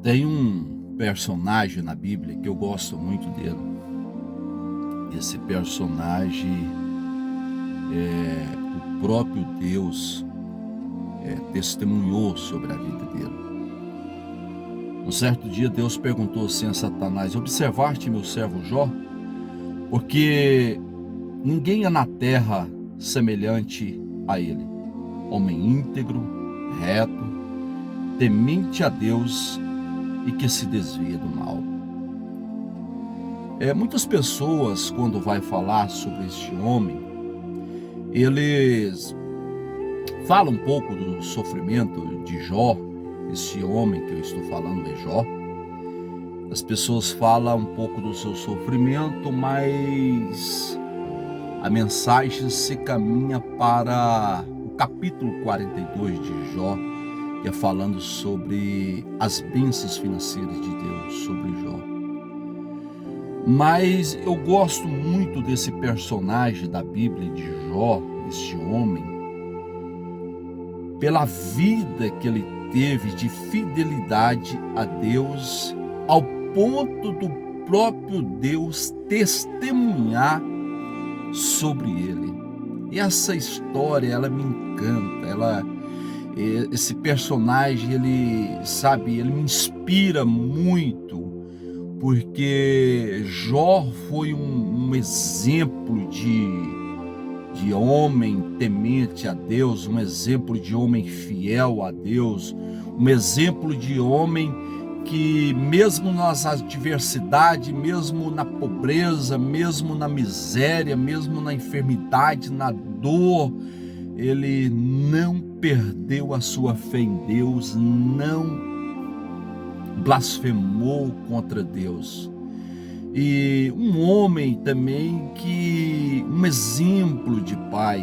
Tem um personagem na Bíblia que eu gosto muito dele. Esse personagem o próprio Deus testemunhou sobre a vida dele. Um certo dia Deus perguntou assim a Satanás: observaste meu servo Jó? Porque ninguém é na terra semelhante a ele, homem íntegro, reto, temente a Deus e que se desvia do mal. Muitas pessoas, quando vai falar sobre este homem, eles falam um pouco do sofrimento de Jó. Esse homem que eu estou falando é Jó. As pessoas falam um pouco do seu sofrimento, mas a mensagem se caminha para o capítulo 42 de Jó, que é falando sobre as bênçãos financeiras de Deus sobre Jó. Mas eu gosto muito desse personagem da Bíblia de Jó, este homem, pela vida que ele teve de fidelidade a Deus, ao ponto do próprio Deus testemunhar sobre ele. E essa história, ela me encanta. Esse personagem, ele me inspira muito, porque Jó foi um exemplo de homem temente a Deus, um exemplo de homem fiel a Deus, um exemplo de homem que mesmo nas adversidades, mesmo na pobreza, mesmo na miséria, mesmo na enfermidade, na dor, ele não perdeu a sua fé em Deus, não blasfemou contra Deus. E um homem também um exemplo de pai.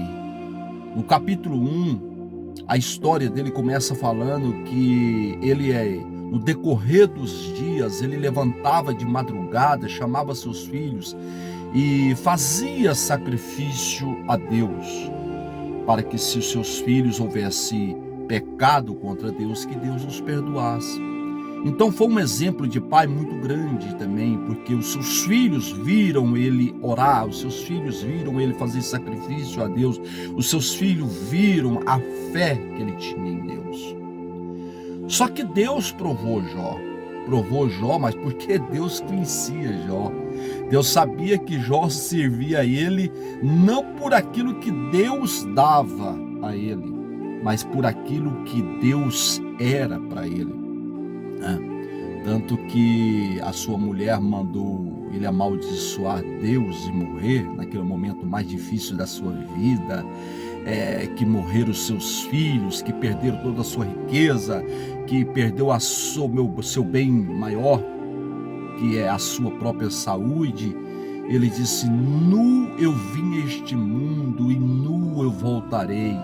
No capítulo 1, a história dele começa falando que no decorrer dos dias, ele levantava de madrugada, chamava seus filhos e fazia sacrifício a Deus, para que se os seus filhos houvessem pecado contra Deus, que Deus os perdoasse. Então foi um exemplo de pai muito grande também, porque os seus filhos viram ele orar, os seus filhos viram ele fazer sacrifício a Deus, os seus filhos viram a fé que ele tinha em Deus. Só que Deus provou Jó, mas porque Deus conhecia Jó. Deus sabia que Jó servia a ele não por aquilo que Deus dava a ele, mas por aquilo que Deus era para ele. Tanto que a sua mulher mandou ele amaldiçoar Deus e morrer naquele momento mais difícil da sua vida, que morreram os seus filhos, que perderam toda a sua riqueza, que perdeu seu bem maior, que é a sua própria saúde. Ele disse: nu eu vim a este mundo e nu eu voltarei.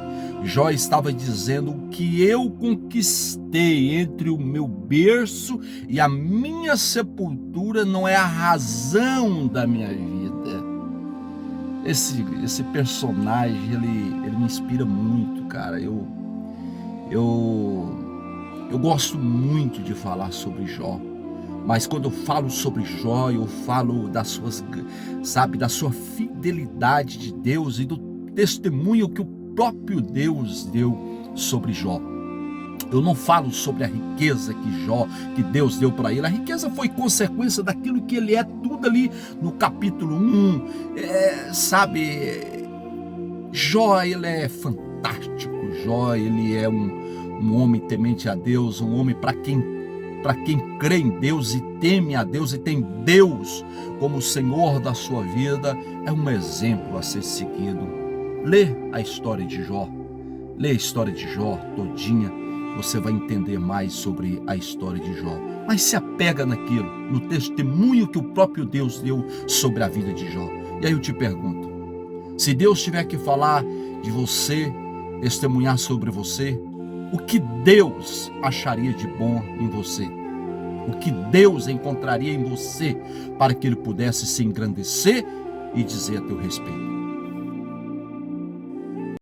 Jó estava dizendo: o que eu conquistei entre o meu berço e a minha sepultura não é a razão da minha vida. Esse personagem, ele me inspira muito, cara. Eu gosto muito de falar sobre Jó. Mas quando eu falo sobre Jó, eu falo da sua fidelidade de Deus e do testemunho que o próprio Deus deu sobre Jó. Eu não falo sobre a riqueza que Deus deu para ele. A riqueza foi consequência daquilo que ele é, tudo ali no capítulo 1. Jó, ele é fantástico. Jó, ele é um homem temente a Deus, um homem para quem crê em Deus e teme a Deus e tem Deus como Senhor da sua vida, é um exemplo a ser seguido. Lê a história de Jó, lê a história de Jó todinha, você vai entender mais sobre a história de Jó. Mas se apega naquilo, no testemunho que o próprio Deus deu sobre a vida de Jó. E aí eu te pergunto, se Deus tiver que falar de você, testemunhar sobre você, o que Deus acharia de bom em você? O que Deus encontraria em você para que Ele pudesse se engrandecer e dizer a teu respeito?